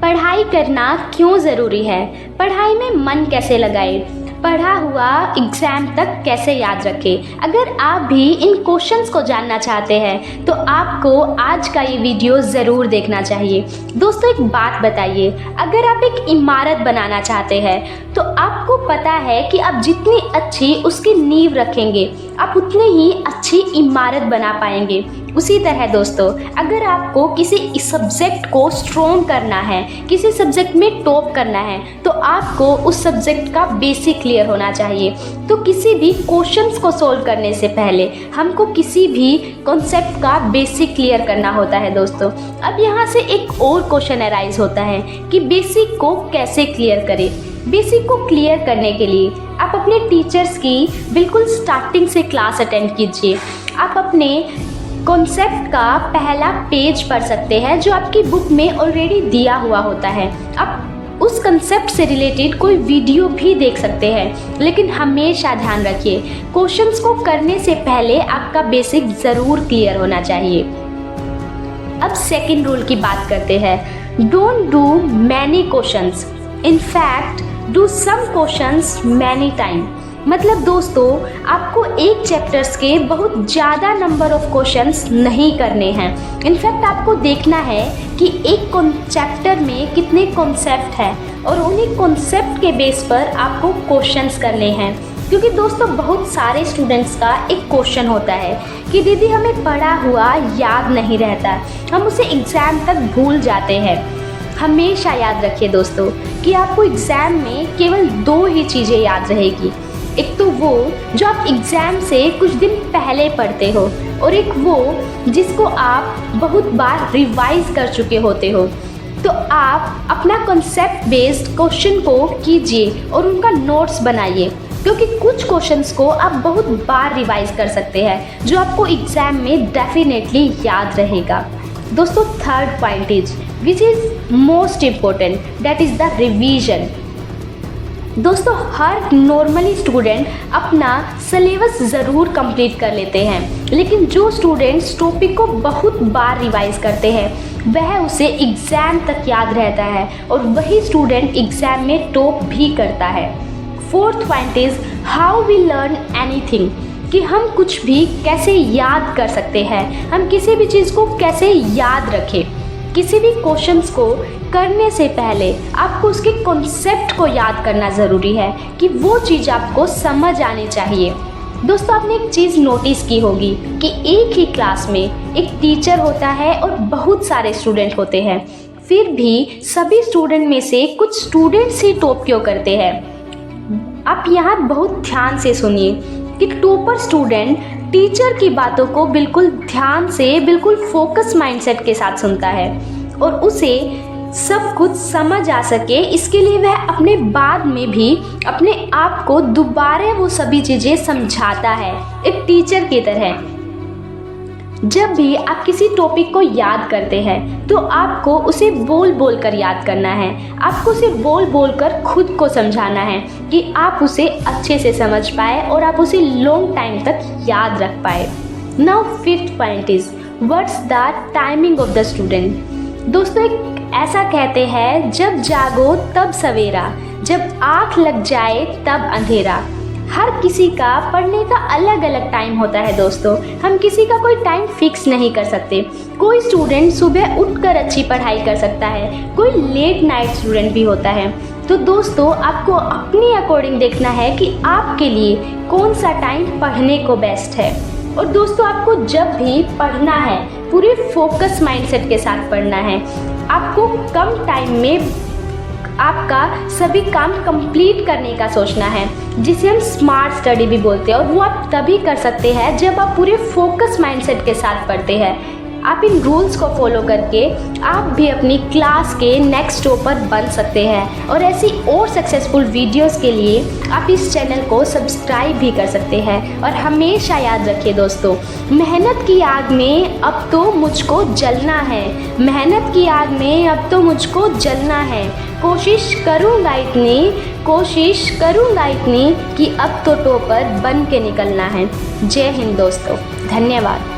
पढ़ाई करना क्यों ज़रूरी है? पढ़ाई में मन कैसे लगाए? पढ़ा हुआ एग्ज़ाम तक कैसे याद रखें? अगर आप भी इन क्वेश्चंस को जानना चाहते हैं तो आपको आज का ये वीडियो ज़रूर देखना चाहिए। दोस्तों, एक बात बताइए, अगर आप एक इमारत बनाना चाहते हैं तो आपको पता है कि आप जितनी अच्छी उसकी नींव रखेंगे आप उतनी ही अच्छी इमारत बना पाएंगे। उसी तरह दोस्तों, अगर आपको किसी सब्जेक्ट को स्ट्रॉन्ग करना है, किसी सब्जेक्ट में टॉप करना है, तो आपको उस सब्जेक्ट का बेसिक क्लियर होना चाहिए। तो किसी भी क्वेश्चंस को सोल्व करने से पहले हमको किसी भी कॉन्सेप्ट का बेसिक क्लियर करना होता है दोस्तों। अब यहाँ से एक और क्वेश्चन अराइज होता है कि बेसिक को कैसे क्लियर करें। बेसिक को क्लियर करने के लिए आप अपने टीचर्स की बिल्कुल स्टार्टिंग से क्लास अटेंड कीजिए। आप अपने कॉन्सेप्ट का पहला पेज पढ़ सकते हैं जो आपकी बुक में ऑलरेडी दिया हुआ होता है। आप उस कंसेप्ट से रिलेटेड कोई वीडियो भी देख सकते हैं, लेकिन हमेशा ध्यान रखिए क्वेश्चंस को करने से पहले आपका बेसिक ज़रूर क्लियर होना चाहिए। अब सेकंड रूल की बात करते हैं। Don't do many questions, in fact do some questions many time. मतलब दोस्तों, आपको एक चैप्टर्स के बहुत ज़्यादा नंबर ऑफ क्वेश्चंस नहीं करने हैं। इनफैक्ट आपको देखना है कि एक चैप्टर में कितने कॉन्सेप्ट हैं और उन्हीं कॉन्सेप्ट के बेस पर आपको क्वेश्चंस करने हैं। क्योंकि दोस्तों, बहुत सारे स्टूडेंट्स का एक क्वेश्चन होता है कि दीदी हमें पढ़ा हुआ याद नहीं रहता, हम उसे एग्ज़ाम तक भूल जाते हैं। हमेशा याद रखिए दोस्तों कि आपको एग्ज़ाम में केवल 2 ही चीज़ें याद रहेगी। एक तो वो जो आप एग्ज़ाम से कुछ दिन पहले पढ़ते हो, और एक वो जिसको आप बहुत बार रिवाइज कर चुके होते हो। तो आप अपना कॉन्सेप्ट बेस्ड क्वेश्चन को कीजिए और उनका नोट्स बनाइए, क्योंकि कुछ क्वेश्चंस को आप बहुत बार रिवाइज कर सकते हैं जो आपको एग्ज़ाम में डेफिनेटली याद रहेगा। दोस्तों, third point is which is most important, that is the revision. दोस्तों, हर नॉर्मली स्टूडेंट अपना सिलेबस ज़रूर कंप्लीट कर लेते हैं, लेकिन जो स्टूडेंट्स टॉपिक को बहुत बार रिवाइज करते हैं वह उसे एग्ज़ाम तक याद रहता है और वही स्टूडेंट एग्ज़ाम में टॉप भी करता है। Fourth point is how we learn anything, कि हम कुछ भी कैसे याद कर सकते हैं, हम किसी भी चीज़ को कैसे याद रखें। किसी भी क्वेश्चंस को करने से पहले आपको उसके कॉन्सेप्ट को याद करना ज़रूरी है कि वो चीज़ आपको समझ आनी चाहिए। दोस्तों, आपने एक चीज़ नोटिस की होगी कि एक ही क्लास में एक टीचर होता है और बहुत सारे स्टूडेंट होते हैं, फिर भी सभी स्टूडेंट में से कुछ स्टूडेंट्स ही टॉप क्यों करते हैं। आप यहाँ बहुत ध्यान से सुनिए कि टॉपर स्टूडेंट टीचर की बातों को बिल्कुल ध्यान से, बिल्कुल फोकस माइंडसेट के साथ सुनता है और उसे सब कुछ समझ आ सके, इसके लिए वह अपने बाद में भी अपने आप को दोबारा वो सभी चीज़ें समझाता है, एक टीचर की तरह। जब भी आप किसी टॉपिक को याद करते हैं तो आपको उसे बोल बोल कर याद करना है, आपको उसे बोल बोल कर खुद को समझाना है कि आप उसे अच्छे से समझ पाए और आप उसे लॉन्ग टाइम तक याद रख पाए। Now fifth point is what's the timing of the student. दोस्तों, एक ऐसा कहते हैं, जब जागो तब सवेरा, जब आँख लग जाए तब अंधेरा। हर किसी का पढ़ने का अलग अलग टाइम होता है दोस्तों, हम किसी का कोई टाइम फिक्स नहीं कर सकते। कोई स्टूडेंट सुबह उठकर अच्छी पढ़ाई कर सकता है, कोई लेट नाइट स्टूडेंट भी होता है। तो दोस्तों, आपको अपनी अकॉर्डिंग देखना है कि आपके लिए कौन सा टाइम पढ़ने को बेस्ट है। और दोस्तों, आपको जब भी पढ़ना है पूरे फोकस माइंडसेट के साथ पढ़ना है। आपको कम टाइम में आपका सभी काम कंप्लीट करने का सोचना है, जिसे हम स्मार्ट स्टडी भी बोलते हैं, और वो आप तभी कर सकते हैं जब आप पूरे फोकस माइंडसेट के साथ पढ़ते हैं। आप इन रूल्स को फॉलो करके आप भी अपनी क्लास के नेक्स्ट टॉपर बन सकते हैं, और ऐसी और सक्सेसफुल वीडियोस के लिए आप इस चैनल को सब्सक्राइब भी कर सकते हैं। और हमेशा याद रखिए दोस्तों, मेहनत की आग में अब तो मुझको जलना है, मेहनत की आग में अब तो मुझको जलना है। कोशिश करूँगा इतनी कि अब तो टॉपर बन के निकलना है। जय हिंद दोस्तों, धन्यवाद।